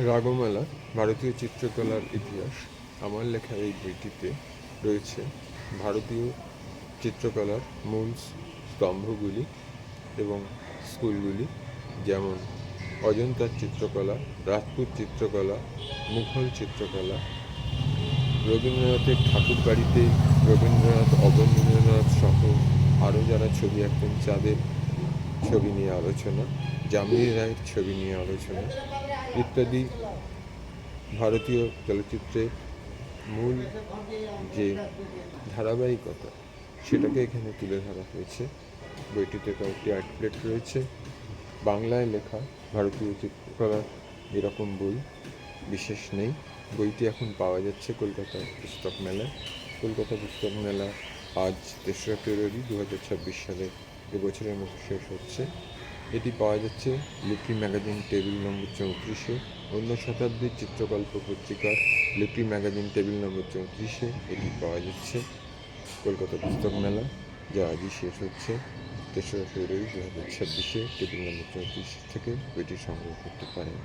রাগমালা ভারতীয় চিত্রকলার ইতিহাস। আমার লেখা এই বইটিতে রয়েছে ভারতীয় চিত্রকলার মূল স্তম্ভগুলি এবং স্কুলগুলি, যেমন অজন্তার চিত্রকলা, রাজপুত চিত্রকলা, মুঘল চিত্রকলা, রবীন্দ্রনাথের ঠাকুর বাড়িতে রবীন্দ্রনাথ, অবনীন্দ্রনাথ সহ আরও যারা ছবি আঁকতেন তাদের ছবি নিয়ে আলোচনা, যামিনী রায়ের ছবি নিয়ে আলোচনা ইত্যাদি। ভারতীয় চলচ্চিত্রের মূল যে ধারাবাহিকতা সেটাকে এখানে তুলে ধরা হয়েছে। বইটিতে কয়েকটি আর্টপ্লেট রয়েছে। বাংলায় লেখা ভারতীয় চিত্রকলার এরকম বই বিশেষ নেই। বইটি এখন পাওয়া যাচ্ছে কলকাতা পুস্তক মেলায়। কলকাতা পুস্তক মেলা আজ ৩রা ফেব্রুয়ারি ২০২৬ সালে এবছরের মতো শেষ হচ্ছে। এটি পাওয়া যাচ্ছে লিপি ম্যাগাজিন টেবিল নম্বর ৩৪-এ। অন্য শতাব্দীর চিত্রকল্প পত্রিকার লিপি ম্যাগাজিন টেবিল নম্বর ৩৪-এ এটি পাওয়া যাচ্ছে। কলকাতা পুস্তক মেলা, যা আজই শেষ হচ্ছে, ৩রা ফেব্রুয়ারি ২০২৬-এ টেবিল নম্বর ৩৪ থেকে বইটি সংগ্রহ করতে পারেন।